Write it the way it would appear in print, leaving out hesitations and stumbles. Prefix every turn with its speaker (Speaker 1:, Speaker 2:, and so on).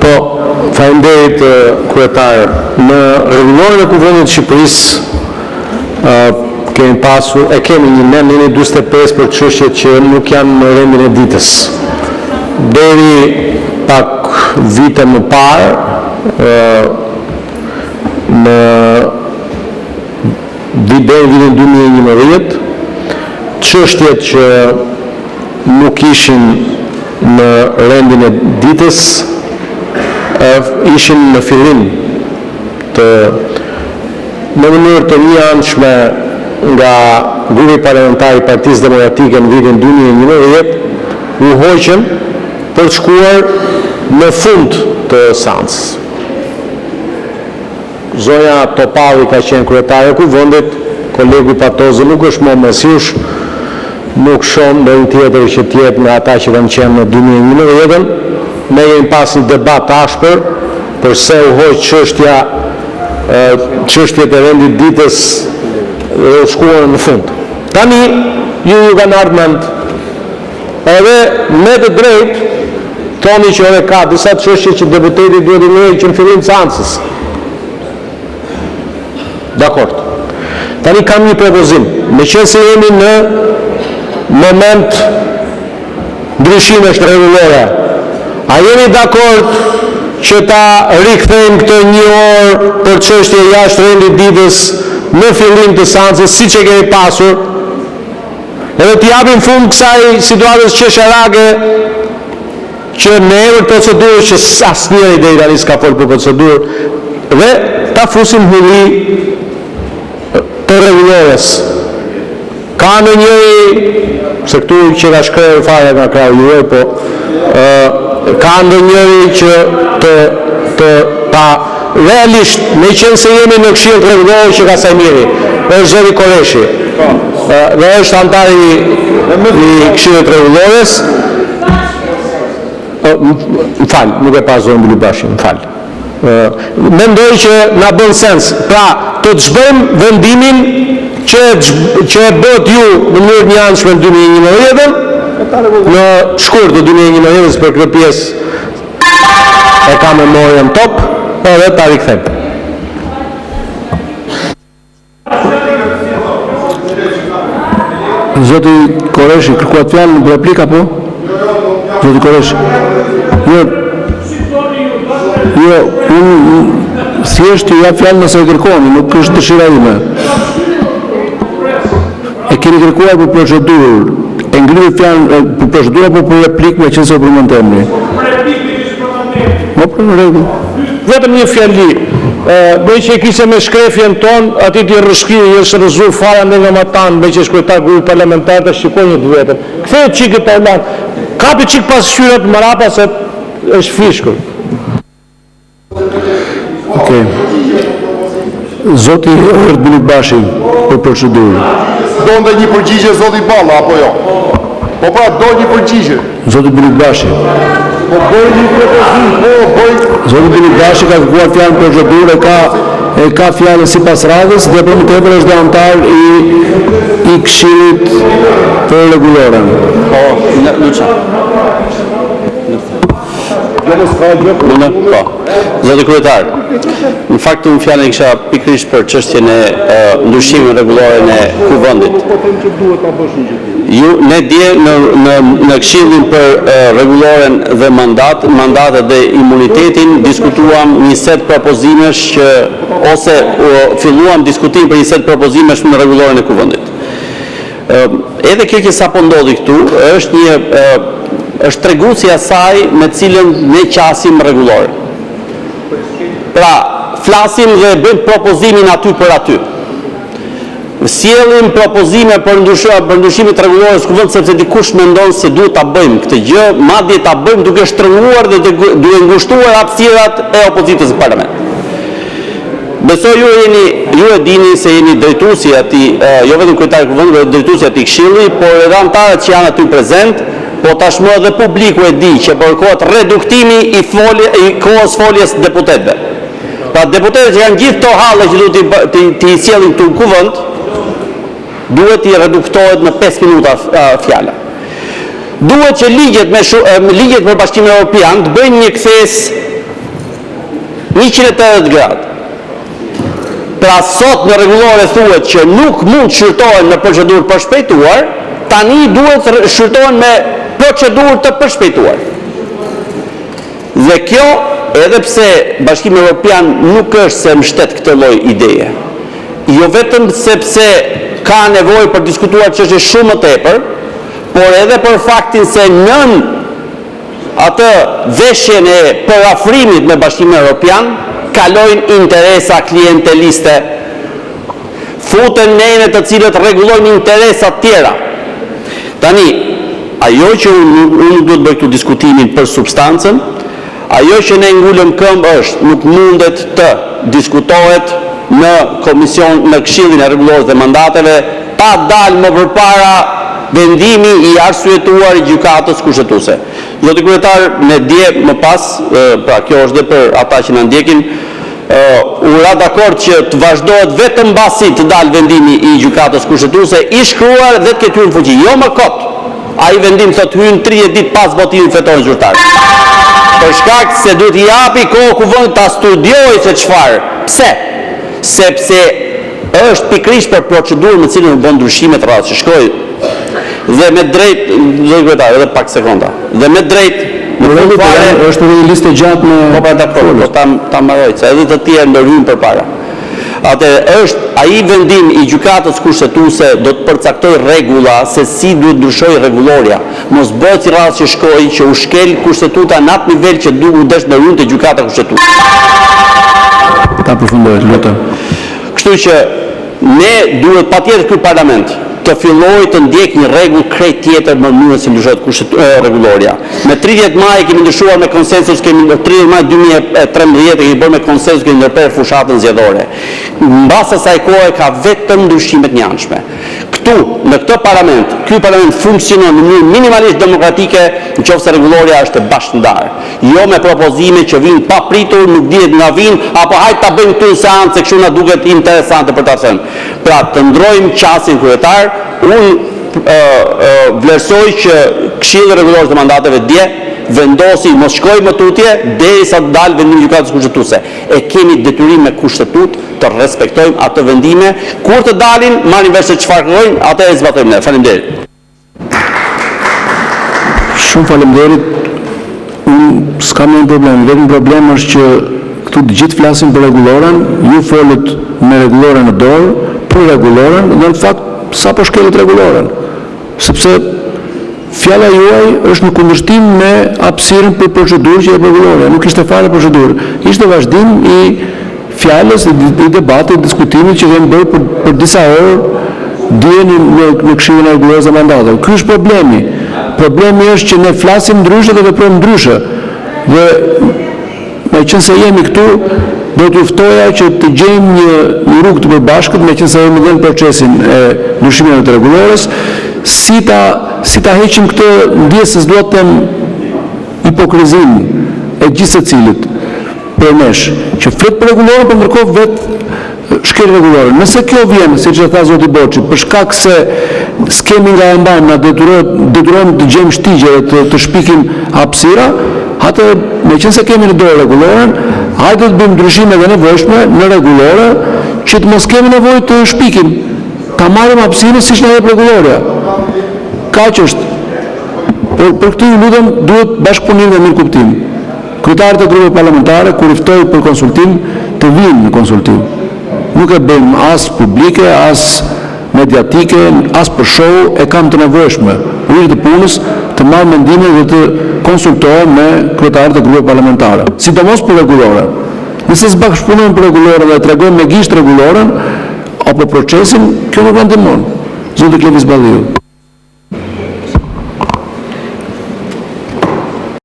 Speaker 1: Po, faleminderit kryetar. Në rregulloren e Kuvendit të Shqipërisë kemi një nen 45 për çështjet që nuk janë në rendin e ditës. Deri pak vite më parë, në vitin 2011, çështjet që nuk ishin në rendin e ditës ishin në fillim në mënyrë të njëanshme nga grupi parlamentar i Partisë Demokratike në vitin 2011 u hoqën për të shkuar në fund të seancës. Zonja Topalli ka qenë kryetare e Kuvendit, kolegu Patozi nuk është më mes jush, nuk shoh ndonjë tjetër që tjetë nga ata që kanë qenë në 2011. Ne jemi pas një debat ashpër përse u hoq çështjet e rendit ditës dhe u shkuan në fund. Tani ju kanë ardhur mend edhe me të drejtë thoni që edhe ka disa çështje që deputeti duhet i njëjë që në fillim të seancës. Dakord. Tani kam një propozim. Meqense jemi në moment ndryshimesh rregullore, a jemi dakord që ta rikthejmë këtë një orë për çështje jashtë rendit ditës në fillim të seancës, siç e kemi pasur, edhe t'i japim fund kësaj situatës qesharake që në emër procedurës që asnjëri deri tani s'ka folur për procedurë, dhe ta fusim hyrje të rregullores. Ka në njëri, se këtu që ka shkrerë fare nga krau juaj, po ka në njëri që realisht, me qenë se jemi në këshillin rregullor që ka Sajmiri, është zoti Koreshi, dhe është antar i këshillit rregullores. M'fal, nuk e pa zonë Bilibashi, m'fal. Mendoj që na bën sens. Pra, të çbëjmë vendimin që e bët ju në mënyrë të njëanshme në 2011, në shkurt të 2011 për këtë pjesë e ka memorien top, edhe ta rikthejmë. Zoti Koreshi, kërkuat fjalën në replik apo? Zoti Koreshi. Jo, unë thjesht ju jap fjalën nëse e kërkoni, nuk është dëshira ime. E keni kërkuar për procedurë, e ngrihet fjalën për procedurë apo për replikë me qenë se për mentemni? Po për rregull. Vetëm një fjali. Bëj që e kise me shkrefjen tonë, ati t'i rëshkiri, jeshtë rëzur fara në nga matanë, bëj që shkojtar grupi parlamentar të shqipoj një të vetëm. Kthejë qikë të orlan, kapi qikë pas shqyrat marapa se është fishkur. Okej. Zoti Ert Bilibashi për procedurë.
Speaker 2: Do ndë një përgjigje Zoti Balla, apo jo? Po pra, do një përgjigje.
Speaker 1: Zoti Bilibashi.
Speaker 2: Po bëj një propozim,
Speaker 1: Zoti Bilibashi ka kërkuar fjalën për procedurë, e ka fjalën sipas radhës, dhe për më tepër është antar i këshillit për rregulloren.
Speaker 3: Po, Luça. Po. Zoti kryetar, në fakt unë fjalën kisha pikërisht për çështjen e ndryshimit rregullore në Kuvendit. Ne dje në këshillin për rregulloren dhe mandatet dhe imunitetin diskutuam një set propozimesh ose filluam diskutim për një set propozimesh në rregulloren e Kuvendit. Edhe kjo që sapo ndodhi këtu është treguesja saj me cilën ne qasim rregullore. Pra, flasim dhe bëjmë propozimin aty për aty. Sjellim propozime për ndryshimit rregullores Kuvend sepse dikush mendon se duhet ta bëjmë këtë gjë, madje ta bëjmë duke shtrënguar dhe duke ngushtuar hapësirat e opozitës në parlament. Besoj ju e dini se jeni drejtuesi atij, jo vetëm kryetari i Kuvendit, por drejtuesi atij këshilli, por edhe antarët që janë aty prezent, po tashmë edhe publiku e di që kërkohet reduktimi i kohës foljes deputetëve. Pra deputetët që janë gjithë to halle që duhet t'i sjellin këtu në Kuvend, duhet t'i reduktohet në 5 minuta fjala. Duhet që ligjet për Bashkimin Evropian të bëjnë një kthes 180 gradë. Pra sot në rregullore thuhet që nuk mund të shqyrtohen në procedurë përshpejtuar, tani duhet të shqyrtohen me procedurë të përshpejtuar. Dhe kjo, edhe pse Bashkimi Evropian nuk është se mbështet këtë lloj ideje, jo vetëm sepse ka nevojë për diskutuar çështje shumë më tepër, por edhe për faktin se nën atë veshjen e përafrimit me Bashkimin Evropian kalojnë interesa klienteliste, futen nene të cilët rregullojnë interesa tjera. Tani, ajo që unë duhet bëj këtu diskutimin për substancën, ajo që ne ngulëm këmbë është nuk mundet të diskutohet në komision, në Këshillin e Rregullorës dhe Mandateve, pa dalë më përpara vendimi i arsyetuar i gjykatës kushtetuese. Zoti kryetar, ne dje më pas, pra kjo është dhe për ata që na ndjekin, u ra dakord që të vazhdohet vetëm mbasi të dalë vendimi i gjykatës kushtetuese i shkruar dhe të ketë hyrë në fuqi. Jo më kot. Ai vendim thot hyn 30 ditë pas votimit fetore zyrtar. Për shkak se duhet i japi kohë kuvend ta studiojë se çfarë. Pse? Sepse është pikërisht për procedurën në cilën u bën ndryshime të rrallë. Shkoj dhe me drejt, zoti kryetar, edhe pak sekonda. Dhe me drejt
Speaker 1: është një listë gjatë me...
Speaker 3: Po pa dakord, po ta mbaroj, se edhe të tjerë ndërhyjnë përpara. Atë është ai vendim i gjykatës kushtetuese do të përcaktoj rregulla se si duhet ndryshojë rregulloria. Mos bëhet si rasti që shkoi që u shkel kushtetuta në atë nivel që duhet desh në rrymë të gjykata kushtetuese.
Speaker 1: Ta përfundoj, lutem.
Speaker 3: Kështu që ne duhet patjetër ky parlament të fillojë të ndjek një rregull krejt tjetër në mënyrën se ndryshohet rregulloria. Me 30 maj kemi ndryshuar me konsensus, kemi 30 maj 2013 kemi bërë me konsensus, kemi ndërprerë fushatën zgjedhore. Mbas asaj kohe ka vetëm ndryshime të njëanshme. Këtu, në këtë parlament, ky parlament funksionon në mënyrë minimalisht demokratike, nëse rregulloria është e bashkëndarë. Jo me propozime që vinë pa pritur, nuk dihet nga vinë, apo hajtë ta bëjmë këtu në seancë, kështu na duket interesante për ta thënë. Pra, të ndrojmë qasin kryetar. Unë vlerësoj që Këshilli Rregullor të Mandateve dje vendosi mos shkojë më tutje derisa të dalë vendimi i gjykatës kushtetuese. E kemi detyrim me kushtetut të respektojmë ato vendime. Kur të dalin, marrin vesh se çfarë kërkojnë, atë e zbatojmë ne. Faleminderit.
Speaker 1: Shumë faleminderit. Unë s'kam ndonjë problem. Vetëm problem është që këtu të gjithë flasin për rregulloren, ju folët me rregulloren në dorë, për rregulloren, dhe në fakt sa po shkelet rregulloren. Sepse fjala juaj është në kundërshtim me hapësirën për procedurë që e rregulloria. Nuk ishte fare procedurë. Ishte vazhdim i fjalës, i debatit, diskutimit që kemi bërë për disa orë dje në Këshillin e Rregullorës së Mandateve. Ky është problemi. Problemi është që ne flasim ndryshe dhe veprojmë ndryshe. Dhe meqense jemi këtu, do t'ju ftoja që të gjejmë një rrugë të përbashkët, meqense jemi dhe në procesin e ndryshimeve të rregullorës, si ta heqim këtë ndjesë se s'do të them hipokrizin e gjithë secilit për nesh, që flet për rregullorën, por ndërkohë vetë shkel rregullorën. Nëse kjo vjen, siç e tha zoti Boçi, për shkak se skemi nga e mbajmë, na detyrohen të gjejmë shtigje dhe të shpikim hapësira, atë meqense kemi në dorë rregullorën, hajde të bëjmë ndryshime dhe nevojshme në rregullore që të mos kemi nevojë të shpikim. Ta marrim hapësirën siç na jep rregulloria. Kaq është. Për këtë ju lutem, duhet bashkëpunim dhe mirëkuptim. Kryetarët e grupeve parlamentare, kur i ftoj për konsultim, të vinë në konsultim. Nuk e bëjmë as publike, as mediatike, as për show, e kam të nevojshme. Rrugë të punës, të marrë mendime dhe të konsultohem me kryetarët e grupeve parlamentare. Sidomos për rregulloren. Nëse s'bashkëpunojmë për rregulloren dhe tregojmë me gisht rregulloren apo procesin, kjo nuk na ndihmon. Zoti Klevis Balliu.